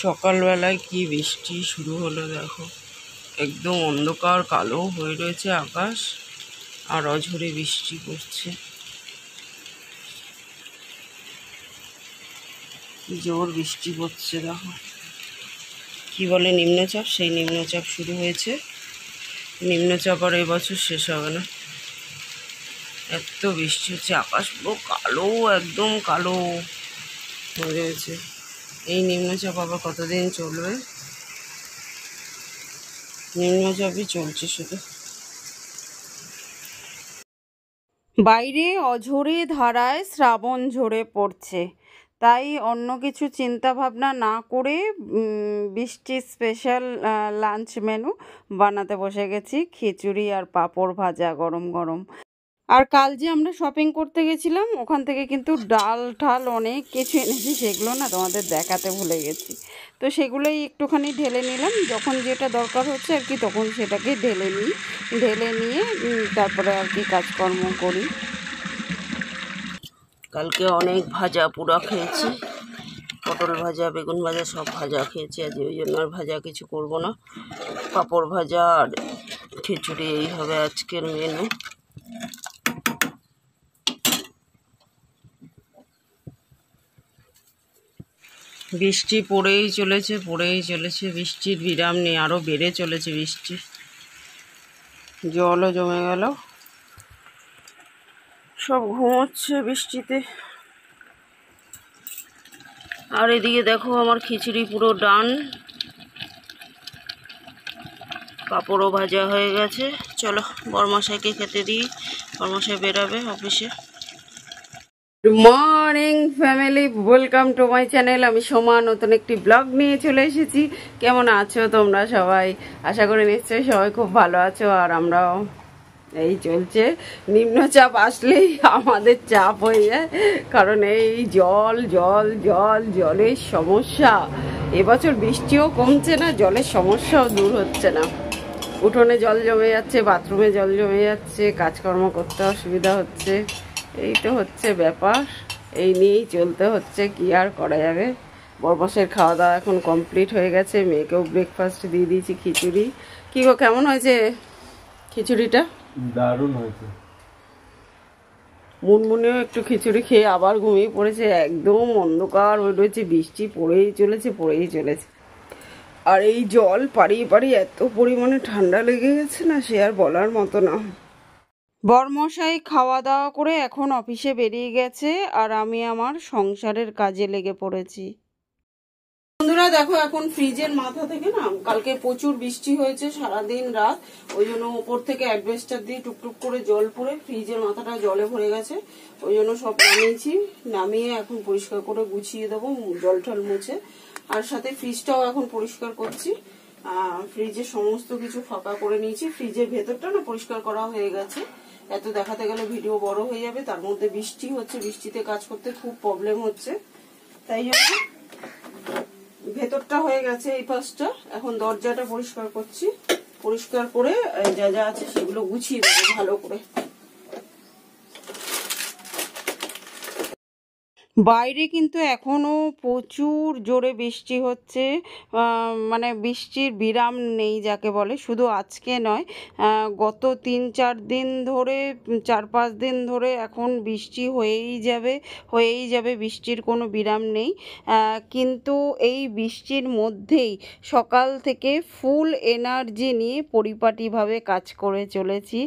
সকালবেলায় কি বৃষ্টি শুরু হলো দেখো, একদম অন্ধকার কালো হয়ে রয়েছে আকাশ, আর অঝরে বৃষ্টি পড়ছে। জোর বৃষ্টি পড়ছে দেখো। কি বলে নিম্নচাপ, সেই নিম্নচাপ শুরু হয়েছে। নিম্নচাপ আর এবছর শেষ হবে না, এত বৃষ্টি হচ্ছে। আকাশ পুরো কালো, একদম কালো হয়ে রয়েছে। এই নিম্নচাপ আবার কতদিন চলবে? নিম্নচাপই চলছে শুধু। বাইরে অঝোরে ধারায় শ্রাবণ ঝরে পড়ছে, তাই অন্য কিছু চিন্তা ভাবনা না করে বৃষ্টি স্পেশাল লাঞ্চ মেনু বানাতে বসে গেছি। খিচুড়ি আর পাঁপড় ভাজা গরম গরম। আর কাল যে আমরা শপিং করতে গেছিলাম, ওখান থেকে কিন্তু ডাল ঠাল অনেক কিছু এনেছি, সেগুলো না তোমাদের দেখাতে ভুলে গেছি। তো সেগুলোই একটুখানি ঢেলে নিলাম, যখন যেটা দরকার হচ্ছে আর কি তখন সেটাকে ঢেলে নিয়ে তারপরে আর কি কাজকর্ম করি। কালকে অনেক ভাজা পোড়া খেয়েছি, পটল ভাজা, বেগুন ভাজা, সব ভাজা খেয়েছি। আজ ওই জন্য আর ভাজা কিছু করব না, পাঁপড় ভাজা আর খিচুড়ি, এই হবে আজকের মেনু। বৃষ্টি পড়েই চলেছে, বৃষ্টির বিরাম নেই, আরও বেড়ে চলেছে বৃষ্টি। জলও জমে গেল, সব ঘুমোচ্ছে বৃষ্টিতে। আর এদিকে দেখো আমার খিচুড়ি পুরো ডান, পাঁপড়ও ভাজা হয়ে গেছে। চলো বরমশাইকে খেতে দিই, বরমশাই বেরাবে অফিসে। Good morning family, welcome to my channel. আমি সোমা নতুন একটি ব্লগ নিয়ে চলে এসেছি। কেমন আছো তোমরা সবাই? আশা করি নিশ্চয়ই সবাই খুব ভালো আছো। আর আমরাও এই চলছে। নিম্নচাপ আসলেই আমাদের চাপ হয়ে যায়, কারণ এই জলের সমস্যা। এবছর বৃষ্টিও কমছে না, জলের সমস্যাও দূর হচ্ছে না। উঠোনে জল জমে যাচ্ছে, বাথরুমে জল জমে যাচ্ছে, কাজকর্ম করতে অসুবিধা হচ্ছে। এই তো হচ্ছে ব্যাপার, এই নিয়েই চলতে হচ্ছে, কি আর করা যাবে। বরমশের খাওয়া দাওয়া এখন কমপ্লিট হয়ে গেছে, মেয়েকেও ব্রেকফাস্ট দিয়ে দিয়েছি খিচুড়ি। কি গো, কেমন হয়েছে খিচুড়িটা? দারুণ হয়েছে। মুনমুনিও একটু খিচুড়ি খেয়ে আবার ঘুমিয়ে পড়েছে। একদম অন্ধকার হয়ে রয়েছে, বৃষ্টি পড়েই চলেছে। আর এই জল পাড়িয়ে এত পরিমাণে ঠান্ডা লেগে গেছে না, সে আর বলার মতো না। বরমশাই খাওয়া দাওয়া করে এখন অফিসে বেরিয়ে গেছে, আর আমি আমার সংসারের কাজে লেগে পড়েছি। বন্ধুরা দেখো, এখন ফ্রিজের মাথা থেকে না, কালকে প্রচুর বৃষ্টি হয়েছে সারাদিন রাত, ওই জন্য উপর থেকে অ্যাডভেস্টার দিয়ে টুকটুক করে জল পড়ে ফ্রিজের মাথাটা জলে ভরে গেছে। ওই জন্য সব নামিয়ে এখন পরিষ্কার করে গুছিয়ে দেবো, জল টল মুছে। আর সাথে ফ্রিজটাও এখন পরিষ্কার করছি। ফ্রিজের সমস্ত কিছু ফাঁকা করে নিয়েছি। ফ্রিজের ভেতরটা না পরিষ্কার করা হয়ে গেছে। এত দেখাতে গেলে ভিডিও বড় হয়ে যাবে, তার মধ্যে বৃষ্টি হচ্ছে, বৃষ্টিতে কাজ করতে খুব প্রবলেম হচ্ছে। তাই জন্য ভেতরটা হয়ে গেছে, এই পাশটা। এখন দরজাটা পরিষ্কার করছি, পরিষ্কার করে যা যা আছে সেগুলো গুছিয়ে দেবো ভালো করে। বাইরে কিন্তু এখনো প্রচুর জোরে বৃষ্টি হচ্ছে, মানে বৃষ্টির বিরাম নেই যাকে বলে। শুধু আজকে নয়, গত 3-4 দিন ধরে, 4-5 দিন ধরে এখন বৃষ্টি হয়েই যাবে, বৃষ্টির কোনো বিরাম নেই। কিন্তু এই বৃষ্টির মধ্যেই সকাল থেকে ফুল এনার্জি নিয়ে পরিপাটিভাবে কাজ করে চলেছি।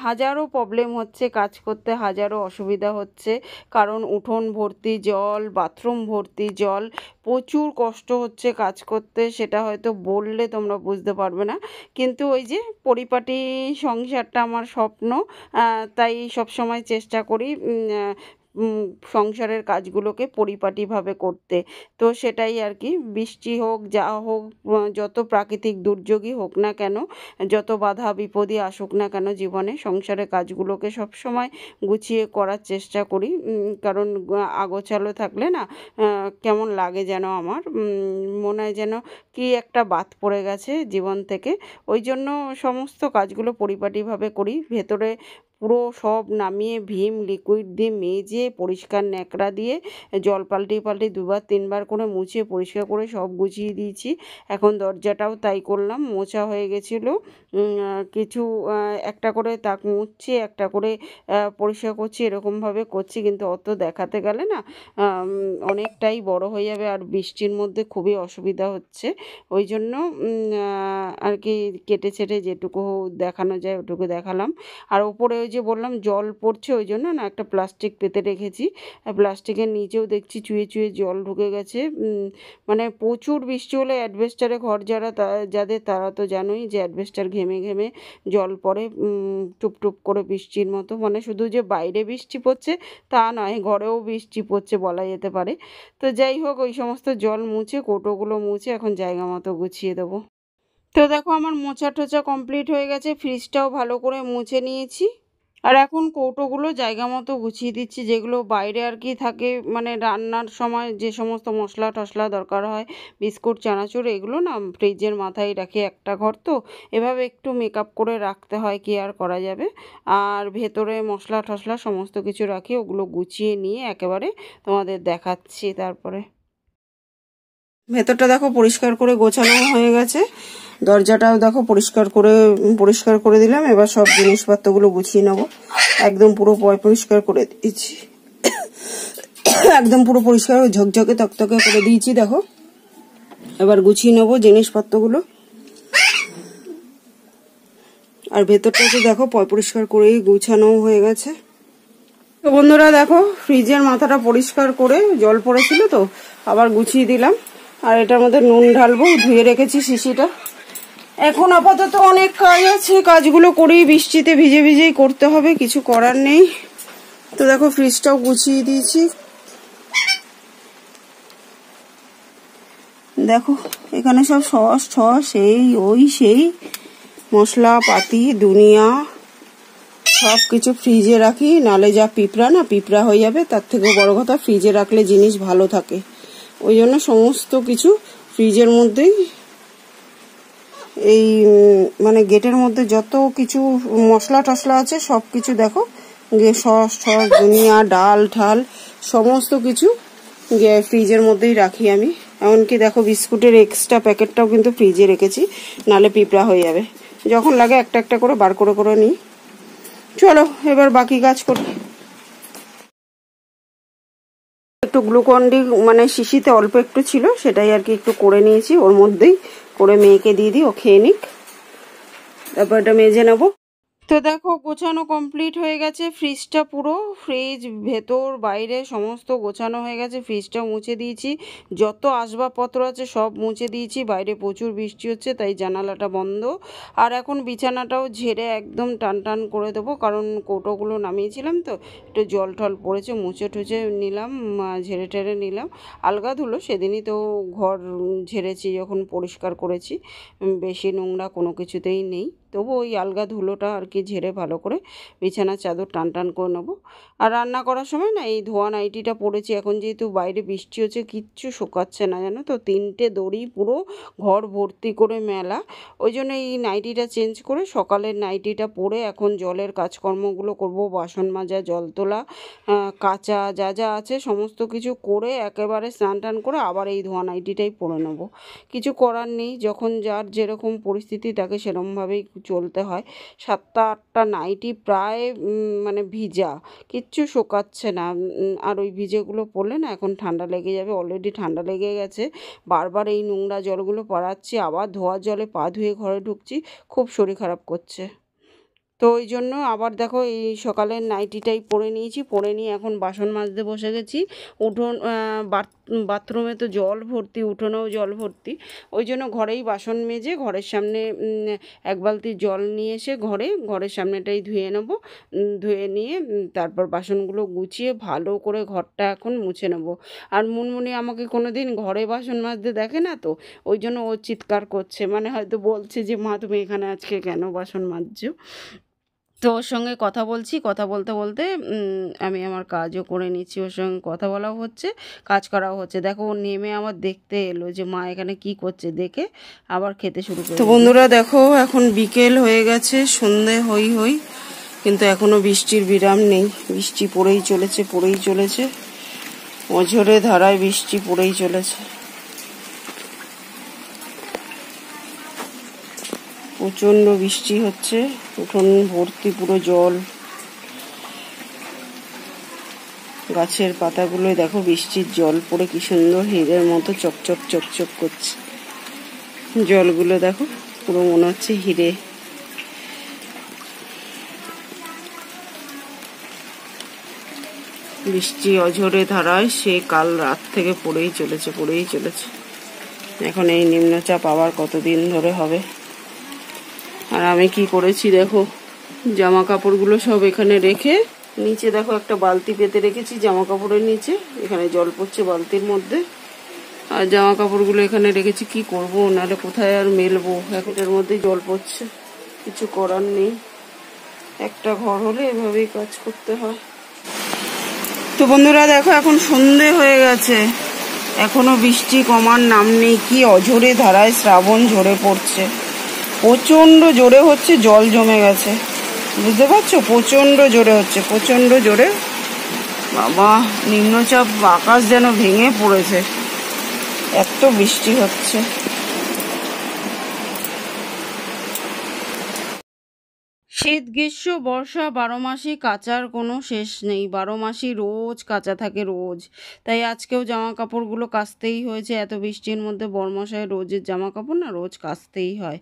হাজারো প্রবলেম হচ্ছে কাজ করতে, হাজারো অসুবিধা হচ্ছে, কারণ উঠোন ভর্তি জল, বাথরুম ভর্তি জল, প্রচুর কষ্ট হচ্ছে কাজ করতে। সেটা হয়তো বললে তোমরা বুঝতে পারবে না, কিন্তু ওই যে পরিপাটি সংসারটা আমার স্বপ্ন। তাই সব সময় চেষ্টা করি সংসারের কাজগুলোকে পরিপাটিভাবে করতে। তো সেটাই আর কি, বৃষ্টি হোক যা হোক, যত প্রাকৃতিক দুর্যোগই হোক না কেন, যত বাধা বিপদই আসুক না কেন জীবনে, সংসারের কাজগুলোকে সব সময় গুছিয়ে করার চেষ্টা করি। কারণ আগোছালো থাকলে না কেমন লাগে যেন, আমার মনে হয় যেন কি একটা বাদ পড়ে গেছে জীবন থেকে। ওই জন্য সমস্ত কাজগুলো পরিপাটিভাবে করি। ভেতরে পুরো সব নামিয়ে ভিম লিকুইড দিয়ে মেজে পরিষ্কার ন্যাকড়া দিয়ে জল পাল্টে পাল্টে দুবার তিনবার করে মুছে পরিষ্কার করে সব গুছিয়ে দিয়েছি। এখন দরজাটাও তাই করলাম, মোছা হয়ে গেছিলো। কিছু একটা করে তাক মুছছি, একটা করে পরিষ্কার করছি, এরকমভাবে করছি। কিন্তু অত দেখাতে গেলে না অনেকটাই বড় হয়ে যাবে, আর বৃষ্টির মধ্যে খুবই অসুবিধা হচ্ছে। ওই জন্য আর কি কেটে ছেটে যেটুকু দেখানো যায় ওটুকু দেখালাম। আর ওপরে ওই যে বললাম জল পড়ছে, ওই জন্য না একটা প্লাস্টিক পেতে রেখেছি। প্লাস্টিকের নিচেও দেখছি চুয়ে চুয়ে জল ঢুকে গেছে। মানে প্রচুর বৃষ্টি হলে অ্যাডভেস্টারে ঘর যাদের তারা তো জানোই যে অ্যাডভেস্টার ঘেমে ঘেমে জল পড়ে টুপ টুপ করে বৃষ্টির মতো। মানে শুধু যে বাইরে বৃষ্টি পড়ছে তা নয়, ঘরেও বৃষ্টি পড়ছে বলা যেতে পারে। তো যাই হোক, ওই সমস্ত জল মুছে কৌটোগুলো মুছে এখন জায়গা মতো গুছিয়ে দেবো। তো দেখো আমার মোছা টোচা কমপ্লিট হয়ে গেছে, ফ্রিজটাও ভালো করে মুছে নিয়েছি। আর এখন কৌটোগুলো জায়গা মতো গুছিয়ে দিচ্ছি, যেগুলো বাইরে আর কি থাকে, মানে রান্নার সময় যে সমস্ত মশলা টশলা দরকার হয়, বিস্কুট চানাচুর, এগুলো না ফ্রিজের মাথায় রাখি। একটা ঘর তো এভাবে একটু মেকআপ করে রাখতে হয়, কি আর করা যাবে। আর ভেতরে মশলা টশলা সমস্ত কিছু রাখি, ওগুলো গুছিয়ে নিয়ে একেবারে তোমাদের দেখাচ্ছি। তারপরে ভেতরটা দেখো পরিষ্কার করে গোছানো হয়ে গেছে, দরজাটাও দেখো পরিষ্কার করে দিলাম। এবার সব জিনিসপত্রগুলো গুছিয়ে নেবো। একদম পুরো পরিষ্কার করে দিয়েছি, একদম পুরো পরিষ্কার ঝকঝকে তকতকে করে দিয়েছি। দেখো এবার গুছিয়ে নেবো জিনিসপত্রগুলো। আর ভেতরটাতে দেখো পরিষ্কার করেই গুছানো হয়ে গেছে। তো বন্ধুরা দেখো ফ্রিজের মাথাটা পরিষ্কার করে জল পড়েছিল তো আবার গুছিয়ে দিলাম। আর এটার মধ্যে নুন ঢালবো, ধুয়ে রেখেছি শিশিটা। এখন আপাতত অনেক কাজ আছে, কাজগুলো করেই বৃষ্টিতে ভিজে ভিজেই করতে হবে, কিছু করার নেই। তো দেখো ফ্রিজটাও গুছিয়ে দিয়েছি। দেখো এখানে সব সস সেই মশলা পাতি দুনিয়া সব কিছু ফ্রিজে রাখি, নালে যা পিঁপড়া হয়ে যাবে। তার থেকেও বড় কথা ফ্রিজে রাখলে জিনিস ভালো থাকে, ওই জন্য সমস্ত কিছু ফ্রিজের মধ্যেই। এই মানে গেটের মধ্যে যত কিছু মশলা টশলা আছে সব কিছু দেখো, সস দুনিয়া ডাল ঠাল সমস্ত কিছু ফ্রিজের মধ্যেই রাখি আমি। এমনকি দেখো বিস্কুটের এক্সট্রা প্যাকেটটাও কিন্তু ফ্রিজে রেখেছি, নালে পিঁপড়া হয়ে যাবে। যখন লাগে একটা একটা করে বার করে নিই। চলো এবার বাকি কাজ করি। একটু গ্লুকন-ডি মানে শিশিতে অল্প একটু ছিল, সেটাই আর কি একটু করে নিয়েছি, ওর মধ্যেই করে মেয়েকে দিয়ে দিই, ও খেয়ে নিক। তারপর এটা মেজে নেবো। তো দেখো গোছানো কমপ্লিট হয়ে গেছে, ফ্রিজটা পুরো ফ্রিজ ভেতর বাইরে সমস্ত গোছানো হয়ে গেছে। ফ্রিজটা মুছে দিয়েছি, যত আসবাবপত্র আছে সব মুছে দিয়েছি। বাইরে প্রচুর বৃষ্টি হচ্ছে তাই জানালাটা বন্ধ। আর এখন বিছানাটাও ঝেড়ে একদম টান টান করে দেবো, কারণ কৌটোগুলো নামিয়েছিলাম তো একটু জল টল পড়েছে, মুছে টুছে নিলাম, ঝেড়ে টেড়ে নিলাম। আলগা ধুলো সেদিনই তো ঘর ঝেড়েছি যখন পরিষ্কার করেছি, বেশি নোংরা কোনো কিছুতেই নেই। তবু ওই আলগা ধুলোটা আর কি ঝেড়ে ভালো করে বিছানার চাদর টান টান করে নেবো। আর রান্না করার সময় না এই ধোয়া নাইটিটা পরেছি, এখন যেহেতু বাইরে বৃষ্টি হচ্ছে কিচ্ছু শুকাচ্ছে না জানো তো, 3টে দড়ি পুরো ঘর ভর্তি করে মেলা। ওই জন্য এই নাইটিটা চেঞ্জ করে সকালের নাইটিটা পরে এখন জলের কাজকর্মগুলো করব, বাসন মাজা জল তোলা কাচা যা যা আছে সমস্ত কিছু করে একেবারে স্নান টান করে আবার এই ধোয়া নাইটিটাই পরে নেবো। কিছু করার নেই, যখন যার যেরকম পরিস্থিতি তাকে সেরকমভাবেই চলতে হয়। 7টা-8টা নাইটি প্রায় মানে ভিজা, কিচ্ছু শোকাচ্ছে না। আর ওই ভিজেগুলো পড়লে না এখন ঠান্ডা লেগে যাবে, অলরেডি ঠান্ডা লেগে গেছে। বারবার এই নোংরা জলগুলো পড়াচ্ছি, আবার ধোয়ার জলে পা ধুয়ে ঘরে ঢুকছি, খুব শরীর খারাপ করছে। তো ওই জন্য আবার দেখো এই সকালের নাইটিটাই পরে নিয়েছি, পরে নিয়ে এখন বাসন মাজতে বসে গেছি। উঠোন বাথরুমে তো জল ভর্তি, উঠোনেও জল ভর্তি, ওই জন্য ঘরেই বাসন মেজে ঘরের সামনে এক বালতি জল নিয়ে এসে ঘরের সামনেটাই ধুয়ে নেব। ধুয়ে নিয়ে তারপর বাসনগুলো গুছিয়ে ভালো করে ঘরটা এখন মুছে নেব। আর মুনমুনি আমাকে কোনো দিন ঘরে বাসন মাজতে দেখে না তো, ওই জন্য ও চিৎকার করছে, মানে হয়তো বলছে যে মা তুমি এখানে আজকে কেন বাসন মাজছো। তো ওর সঙ্গে কথা বলছি, কথা বলতে বলতে আমি আমার কাজও করে নিচ্ছি, ওর সঙ্গে কথা বলাও হচ্ছে কাজ করাও হচ্ছে। দেখো ও নেমে আমার দেখতে এলো যে মা এখানে কি করছে, দেখে আবার খেতে শুরু করে। তো বন্ধুরা দেখো এখন বিকেল হয়ে গেছে, সন্ধে হই কিন্তু এখনো বৃষ্টির বিরাম নেই, বৃষ্টি পড়েই চলেছে অঝরে ধারায় বৃষ্টি পড়েই চলেছে। প্রচন্ড বৃষ্টি হচ্ছে, উঠোন ভর্তি পুরো জল। গাছের পাতাগুলো দেখো বৃষ্টির জল পড়ে কি সুন্দর হীরের মতো চকচক করছে। জলগুলো দেখো পুরো মনে হচ্ছে হিরে। বৃষ্টি অঝরে ধারায় সে কাল রাত থেকে পড়েই চলেছে। এখন এই নিম্নচাপ আবার কতদিন ধরে হবে। আর আমি কি করেছি দেখো, জামা কাপড়গুলো সব এখানে রেখে নিচে দেখো একটা বালতি পেতে রেখেছি জামা কাপড়ের নিচে, এখানে জল পড়ছে বালতির মধ্যে। আর জামা কাপড়গুলো এখানে রেখেছি, কি করব, নাহলে কোথায় আর মেলবো, এটার মধ্যেই জল পড়ছে, কিছু করার নেই। একটা ঘর হলে এভাবেই কাজ করতে হয়। তো বন্ধুরা দেখো এখন সন্ধে হয়ে গেছে, এখনো বৃষ্টি কমার নাম নেই। কি অঝরে ধারায় শ্রাবণ ঝরে পড়ছে, প্রচন্ড জোরে হচ্ছে, জল জমে গেছে, বুঝতে পারছো? প্রচন্ড জোরে। বাবা, নিম্নচাপ আকাশ যেন ভেঙে পড়েছে, এত বৃষ্টি হচ্ছে। শীত গ্রীষ্ম বর্ষা 12 মাসই কাচার কোনো শেষ নেই, 12 মাসই রোজ কাচা থাকে রোজ। তাই আজকেও জামা কাপড়গুলো কাচতেই হয়েছে, এত বৃষ্টির মধ্যে বরমশায় রোজের জামা কাপড় না রোজ কাচতেই হয়।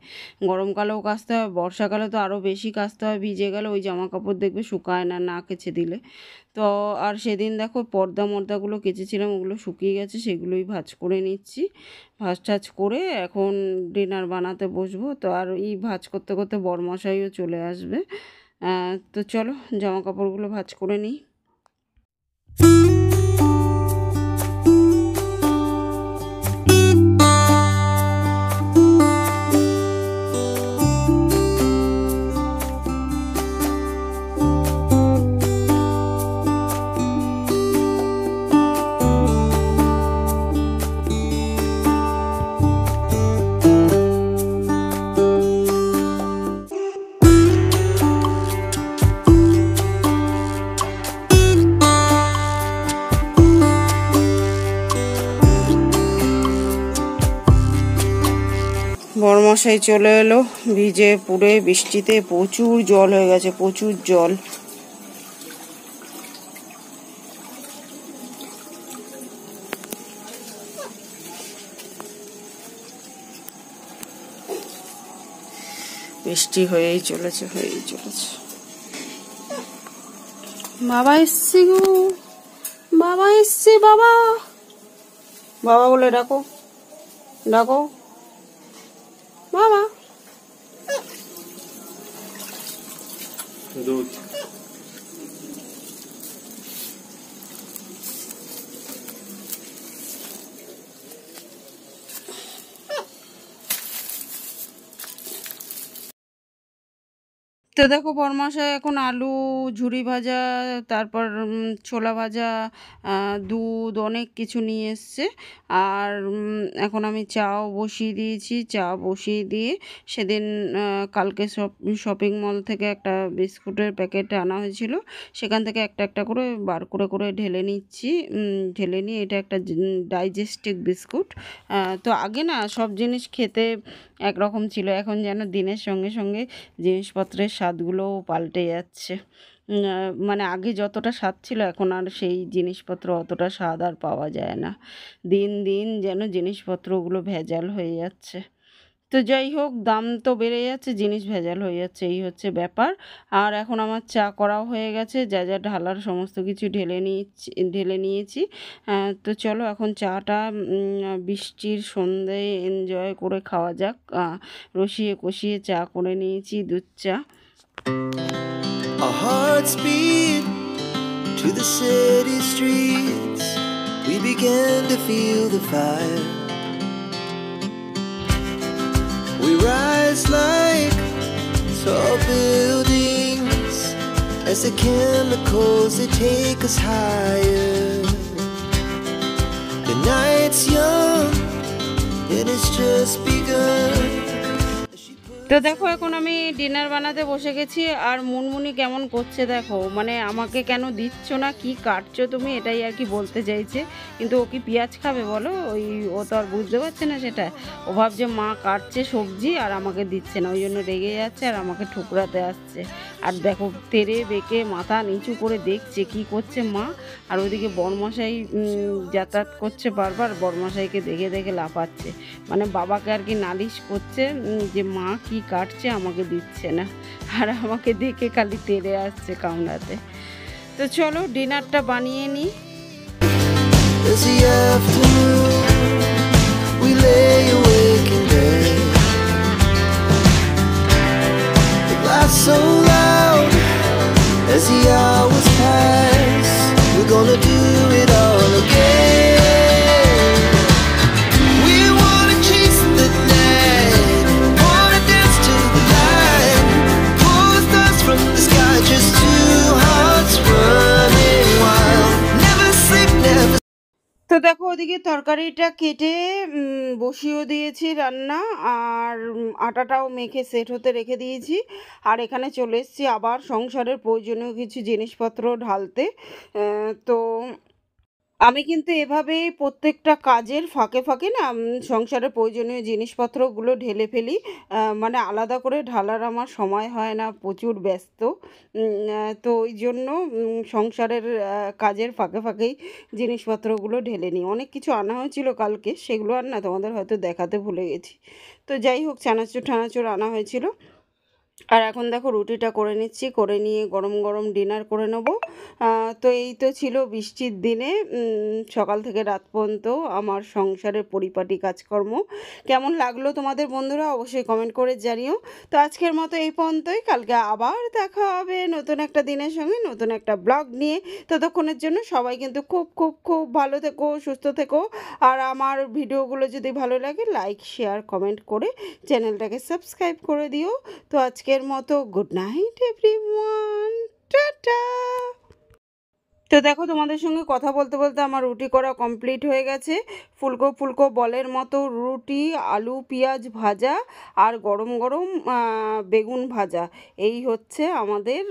গরমকালেও কাচতে হয়, বর্ষাকালে তো আরও বেশি কাচতে হয়, ভিজে গেলে ওই জামা কাপড় দেখবে শুকায় না কেচে দিলে। তো আর সেদিন দেখো মর্দাগুলো কেচেছিলাম, ওগুলো শুকিয়ে গেছে, সেগুলোই ভাঁজ করে নিচ্ছি। ভাঁজ টাজ করে এখন ডিনার বানাতে বসবো। তো আর এই ভাঁজ করতে করতে বরমশাইও চলে আসবে। তো চলো জামা কাপড়গুলো ভাঁজ করে নিই। বরমশাই চলে এলো, ভিজে পুড়ে বৃষ্টিতে প্রচুর জল হয়ে গেছে, প্রচুর জল। বৃষ্টি হয়েই চলেছে। বাবা এসছে গো, বাবা এসছে, বাবা বলে ডাকো বাবা। দুধ তো দেখো বরমশাই এখন আলু ঝুরি ভাজা, তারপর ছোলা ভাজা, দুধ অনেক কিছু নিয়ে এসছে। আর এখন আমি চাও বসিয়ে দিয়েছি, চা বসিয়ে দিয়ে সেদিন কালকে শপিং মল থেকে একটা বিস্কুটের প্যাকেট আনা হয়েছিল, সেখান থেকে একটা করে বার করে ঢেলে নিচ্ছি। ঢেলে নিয়ে এটা একটা ডাইজেস্টিক বিস্কুট। তো আগে না সব জিনিস খেতে একরকম ছিল, এখন যেন দিনের সঙ্গে সঙ্গে জিনিসপত্রের স্বাদগুলোও পাল্টে যাচ্ছে। মানে আগে যতটা স্বাদ ছিল এখন আর সেই জিনিসপত্র অতটা স্বাদ আর পাওয়া যায় না। দিন যেন জিনিসপত্রগুলো ভেজাল হয়ে যাচ্ছে। তো যাই হোক, দাম তো বেড়ে যাচ্ছে, জিনিস ভেজাল হয়ে যাচ্ছে, এই হচ্ছে ব্যাপার। আর এখন আমার চা করাও হয়ে গেছে, যা ঢালার সমস্ত কিছু ঢেলে নিয়েছি। তো চলো এখন চাটা বৃষ্টির সন্ধ্যায় এনজয় করে খাওয়া যাক। রসিয়ে কষিয়ে চা করে নিয়েছি, দুধ চা। Our hearts beat to the city streets. We began to feel the fire. We rise like tall buildings as the chemicals they take us higher. The night's young and it's just begun. তো দেখো এখন আমি dinner বানাতে বসে গেছি, আর মুনমুনি কেমন করছে দেখো, মানে আমাকে কেন দিচ্ছ না, কি কাটছো তুমি, এটাই আর কি বলতে চাইছে। কিন্তু ও কি পেঁয়াজ খাবে বলো, ও তো আর বুঝতে পারছে না সেটা। ও ভাবছে মা কাটছে সবজি আর আমাকে দিচ্ছে না, ওই জন্য রেগে যাচ্ছে আর আমাকে ঠুকরাতে আসছে। আর দেখো তেরে বেঁকে মাথা নিচু করে দেখছে কি করছে মা। আর ওইদিকে বরমশাই যাতায়াত করছে বারবার, বরমশাইকে দেখে দেখে লাফাচ্ছে, মানে বাবাকে আর কি নালিশ করছে যে মা কি কাটছে আমাকে দিচ্ছে না, আর আমাকে দেখে খালি তেড়ে আসছে কামড়াতে। তো চলো ডিনারটা বানিয়ে নিই। As the afternoon we lay awake in bed, the laugh so loud as the hours pass. We're gonna do it all again. We wanna chase the night, wanna dance to the light, pull the stars from the sky, just two hearts running wild. Never sleep, never. তো দেখো ওদিকে তরকারিটা কেটে বসিয়েও দিয়েছি রান্না, আর আটাটাও মেখে set হতে রেখে দিয়েছি। আর এখানে চলে এসেছি আবার সংসারের প্রয়োজনীয় কিছু জিনিসপত্র ঢালতে। তো আমি কিন্তু এভাবেই প্রত্যেকটা কাজের ফাঁকে ফাঁকে না সংসারের প্রয়োজনীয় জিনিসপত্রগুলো ঢেলে ফেলি। মানে আলাদা করে ঢালার আমার সময় হয় না, প্রচুর ব্যস্ত। তো ওই জন্য সংসারের কাজের ফাঁকে ফাঁকেই জিনিসপত্রগুলো ঢেলে নিই। অনেক কিছু আনা হয়েছিল কালকে, সেগুলো আর না তোমাদের হয়তো দেখাতে ভুলে গেছি। তো যাই হোক, চানাচুর ঠানাচুর আনা হয়েছিল। আর এখন দেখো রুটিটা করে নিচ্ছি, করে নিয়ে গরম গরম ডিনার করে নেব। তো এই তো ছিল বৃষ্টির দিনে সকাল থেকে রাত পর্যন্ত আমার সংসারের পরিপাটি কাজকর্ম। কেমন লাগলো তোমাদের বন্ধুরা অবশ্যই কমেন্ট করে জানিও। তো আজকের মতো এই পর্যন্তই, কালকে আবার দেখা হবে নতুন একটা দিনের সঙ্গে, নতুন একটা ব্লগ নিয়ে। ততক্ষণের জন্য সবাই কিন্তু খুব খুব খুব ভালো থেকো, সুস্থ থেকো। আর আমার ভিডিওগুলো যদি ভালো লাগে লাইক শেয়ার কমেন্ট করে চ্যানেলটাকে সাবস্ক্রাইব করে দিও। তো আজকের মতো গুড নাইট এভরিওয়ান, টাটা। তো দেখো তোমাদের সঙ্গে কথা বলতে বলতে আমার রুটি করা কমপ্লিট হয়ে গেছে। ফুলকো ফুলকো বলের মতো রুটি, আলু পেঁয়াজ ভাজা আর গরম গরম বেগুন ভাজা, এই হচ্ছে আমাদের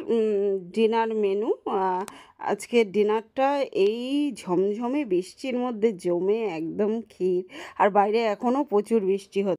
ডিনার মেনু। আজকের ডিনারটা এই ঝমঝমে বৃষ্টির মধ্যে জমে একদম ক্ষীর। আর বাইরে এখনও প্রচুর বৃষ্টি হচ্ছে।